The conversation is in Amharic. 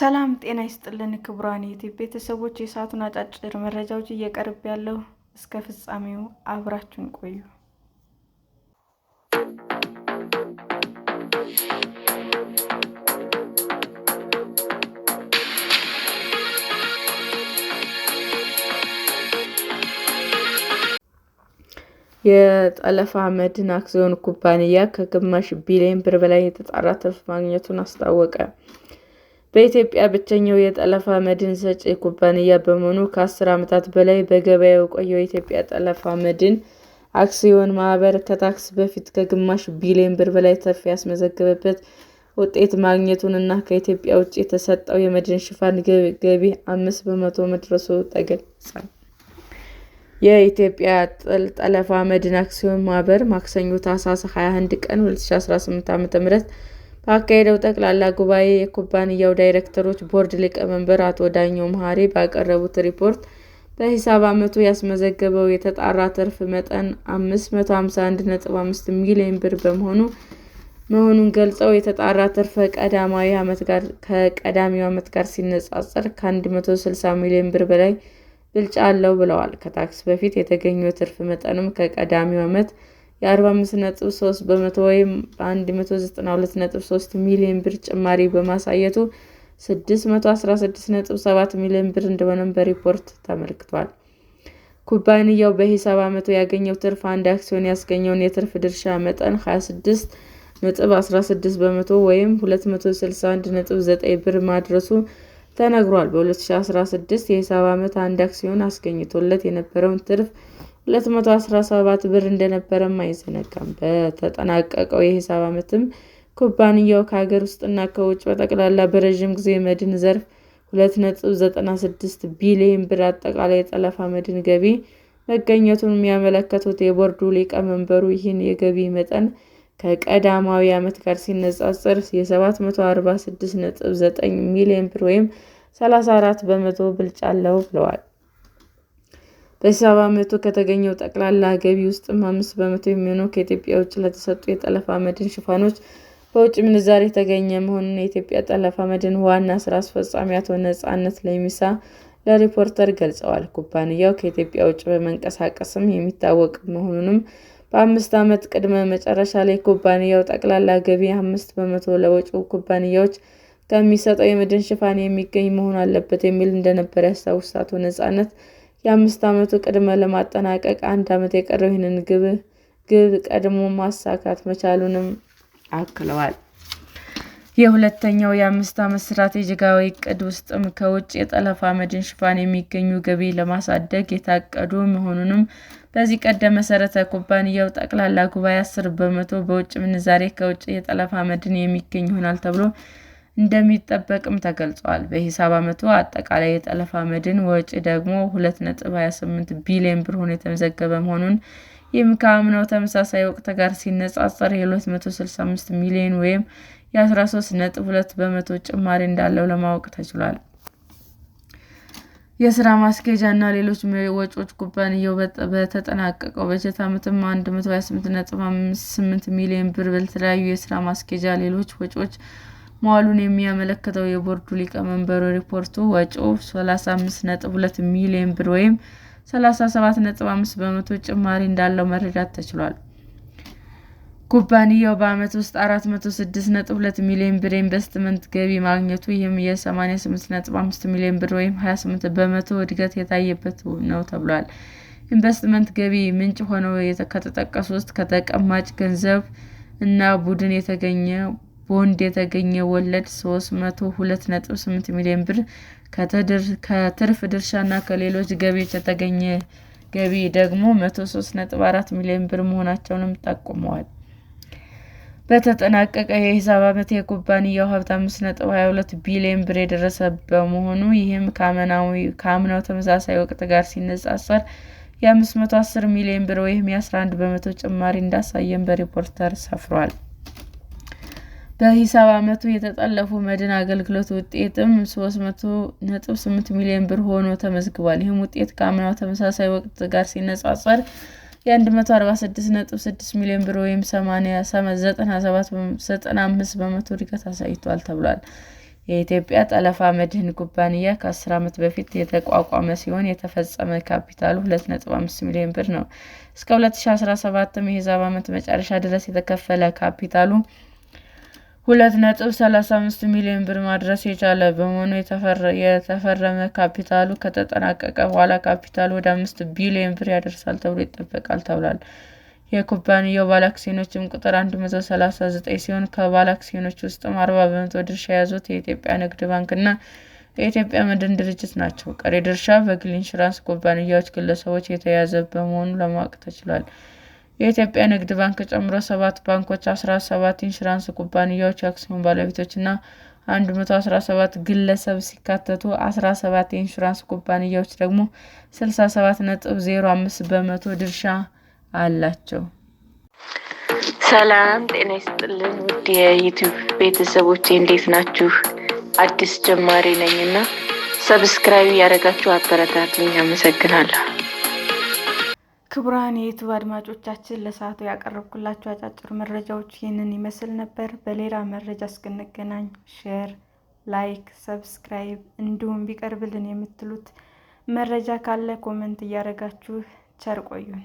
ሰላም ጤና ይስጥልን ክቡራን የዩቲዩብ ቤተሰቦች፣ የሰዓቱን አጫጭር መረጃዎች እየቀርብ ያለው እስከ ፍጻሜው አብራችሁን ቆዩ። የጠለፋ መድን አክሲዮን ኩባንያ ከግማሽ ቢሊዮን ብር በላይ የተጣራ ትርፍ ማግኘቱን አስታወቀ። በኢትዮጵያ ብቸኛው የጠለፋ መድን ሰጪ ኩባንያ በመሆኑ ከ10 ዓመታት በላይ በገበያው የቆየው የኢትዮጵያ ጠለፋ መድን አክሲዮን ማህበር ከታክስ በፊት ከግማሽ ቢሊዮን ብር በላይ ትርፍ ያስመዘገበበት ውጤት ማግኘቱን እና ከኢትዮጵያ ውጭ የተሰጠው የመድን ሽፋን ገቢ 5 በመቶ መድረሱ ተገልጿል። የኢትዮጵያ ጠለፋ መድን አክሲዮን ማህበር ማክሰኞ ታህሳስ 21 ቀን 2018 ዓ.ም ባካሄደው ጠቅላላ ጉባኤ የኩባንያው ዳይሬክተሮች ቦርድ ሊቀመንበር አቶ ዳኘው መሐሪ ባቀረቡት ሪፖርት በሂሳብ ዓመቱ ያስመዘገበው የተጣራ ትርፍ መጠን 551.5 ሚሊዮን ብር መሆኑን ገልጸው የተጣራ ትርፍ ከቀዳሚው ዓመት ጋር ሲነጻጸር ከ160 ሚሊዮን ብር በላይ ብልጫ አለው ብለዋል። ከታክስ በፊት የተገኘው የትርፍ መጠንም ከቀዳሚው ዓመት የ45.3 በመቶ ወይም 192.3 ሚሊዮን ብር ጭማሪ በማሳየቱ 616.7 ሚሊዮን ብር እንደሆነም በሪፖርቱ ተመልክቷል። ኩባንያው በሂሳብ ዓመቱ ያገኘው ትርፍ አንድ አክሲዮን ያስገኘውን የትርፍ ድርሻ መጠን 26.16 በመቶ ወይም 261.9 ብር ማድረሱ ተነግሯል። በ2016 የሂሳብ ዓመት አንድ አክሲዮን አስገኝቶለት የነበረውን ትርፍ 217 ብር እንደነበረም አይዘነጋም። በተጠናቀቀው የሂሳብ ዓመትም ኩባንያው ከሀገር ውስጥና ከውጭ በጠቅላላ በረዥም ጊዜ መድን ዘርፍ 2.96 ቢሊዮን ብር አጠቃላይ የጠለፋ መድን ገቢ መገኘቱን የሚያመለክቱት የቦርዱ ሊቀመንበሩ ይህን የገቢ መጠን ከቀዳማዊ ዓመት ጋር ሲነጻጸር የ746.9 ሚሊዮን ብር ወይም 34 በመቶ ብልጫ አለው ብለዋል። በሂሳብ ዓመቱ ከተገኘው ጠቅላላ ገቢ ውስጥም 5 በመቶ የሚሆነው ከኢትዮጵያ ውጭ ለተሰጡ የጠለፋ መድን ሽፋኖች በውጭ ምንዛሬ የተገኘ መሆኑን የኢትዮጵያ ጠለፋ መድን ዋና ስራ አስፈጻሚ አቶ ነጻነት ለሚሳ ለሪፖርተር ገልጸዋል። ኩባንያው ከኢትዮጵያ ውጭ በመንቀሳቀስም የሚታወቅ መሆኑንም በ5 ዓመት ቅድመ መጨረሻ ላይ ኩባንያው ጠቅላላ ገቢ 5 በመቶ ለውጭ ኩባንያዎች ከሚሰጠው የመድን ሽፋን የሚገኝ መሆን አለበት የሚል እንደነበር ያስታውሱት አቶ ነጻነት የ5 ዓመቱ ቅድመ ለማጠናቀቅ 1 ዓመት የቀረው ይህንን ግብ ቀድሞ ማሳካት መቻሉንም አክለዋል። የሁለተኛው የ5 ዓመት ስትራቴጂካዊ ዕቅድ ውስጥም ከውጭ የጠለፋ መድን ሽፋን የሚገኙ ገቢ ለማሳደግ የታቀዱ መሆኑንም በዚህ ቀደም መሰረተ ኩባንያው ጠቅላላ ጉባኤ 10 በመቶ በውጭ ምንዛሬ ከውጭ የጠለፋ መድን የሚገኝ ይሆናል ተብሎ እንደሚጠበቅም ተገልጿል። በሂሳብ ዓመቱ አጠቃላይ የጠለፋ መድን ወጪ ደግሞ 2.28 ቢሊዮን ብር ሆኖ የተመዘገበ መሆኑን ይህም ከአምናው ተመሳሳይ ወቅት ጋር ሲነጻጸር የ265 ሚሊዮን ወይም የ13.2 በመቶ ጭማሪ እንዳለው ለማወቅ ተችሏል። የስራ ማስኬጃ እና ሌሎች ወጪዎች ኩባንያው በተጠናቀቀው በጀት ዓመትም 128.58 ሚሊዮን ብር ለተለያዩ የስራ ማስኬጃ ሌሎች ወጪዎች መዋሉን የሚያመለክተው የቦርዱ ሊቀመንበሩ ሪፖርቱ ወጪው 35.2 ሚሊዮን ብር ወይም 37.5 በመቶ ጭማሪ እንዳለው መረዳት ተችሏል። ኩባንያው በዓመት ውስጥ 406.2 ሚሊዮን ብር ኢንቨስትመንት ገቢ ማግኘቱ ይህም የ88.5 ሚሊዮን ብር ወይም 28 በመቶ እድገት የታየበት ነው ተብሏል። ኢንቨስትመንት ገቢ ምንጭ ሆነው ከተጠቀሱት ከተቀማጭ ገንዘብ እና ቦንድ የተገኘ ወለድ 302.8 ሚሊዮን ብር፣ ከትርፍ ድርሻ እና ከሌሎች ገቢዎች የተገኘ ገቢ ደግሞ 103.4 ሚሊዮን ብር መሆናቸውንም ጠቁመዋል። በተጠናቀቀ የሂሳብ ዓመት የኩባንያው ሀብት 5.22 ቢሊዮን ብር የደረሰ በመሆኑ ይህም ከአምናው ተመሳሳይ ወቅት ጋር ሲነጻጸር የ510 ሚሊዮን ብር ወይም የ11 በመቶ ጭማሪ እንዳሳየም በሪፖርተር ሰፍሯል። በሂሳብ ዓመቱ የተጠለፉ መድን አገልግሎት ውጤትም 300.8 ሚሊዮን ብር ሆኖ ተመዝግቧል። ይህም ውጤት ከአምናው ተመሳሳይ ወቅት ጋር ሲነጻጸር የ146.6 ሚሊዮን ብር ወይም 95 በመቶ እድገት አሳይቷል ተብሏል። የኢትዮጵያ ጠለፋ መድህን ኩባንያ ከ10 ዓመት በፊት የተቋቋመ ሲሆን የተፈጸመ ካፒታሉ 2.5 ሚሊዮን ብር ነው። እስከ 2017 የሂሳብ ዓመት መጨረሻ ድረስ የተከፈለ ካፒታሉ 2.35 ሚሊዮን ብር ማድረስ የቻለ በመሆኑ የተፈረመ ካፒታሉ ከተጠናቀቀ በኋላ ካፒታሉ ወደ 5 ቢሊዮን ብር ያደርሳል ተብሎ ይጠበቃል ተብሏል። የኩባንያው ባለአክሲዮኖችም ቁጥር 139 ሲሆን ከባለአክሲዮኖቹ ውስጥም 40% ድርሻ የያዙት የኢትዮጵያ ንግድ ባንክና የኢትዮጵያ መድን ድርጅት ናቸው። ቀሪ ድርሻ በግል ኢንሹራንስ ኩባንያዎች፣ ግለሰቦች የተያዘ በመሆኑ ለማወቅ ተችሏል። የኢትዮጵያ ንግድ ባንክ ጨምሮ 7 ባንኮች፣ 17 ኢንሹራንስ ኩባንያዎች፣ የአክሲዮን ባለቤቶችና 117 ግለሰብ ሲካተቱ 17 የኢንሹራንስ ኩባንያዎች ደግሞ 67.05% ድርሻ አላቸው። ሰላም ጤና ይስጥልን ውድ የዩቲዩብ ቤተሰቦቼ እንዴት ናችሁ? አዲስ ጀማሪ ነኝና ሰብስክራይብ ያደረጋችሁ አበረታቱኝ። አመሰግናለሁ። ክቡራን የዩቲዩብ አድማጮቻችን ለሰዓቱ ያቀረብኩላችሁ አጫጭር መረጃዎች ይህንን ይመስል ነበር። በሌላ መረጃ እስክንገናኝ ሼር፣ ላይክ፣ ሰብስክራይብ እንዲሁም ቢቀርብልን የምትሉት መረጃ ካለ ኮሜንት እያደረጋችሁ ቸር ቆዩን።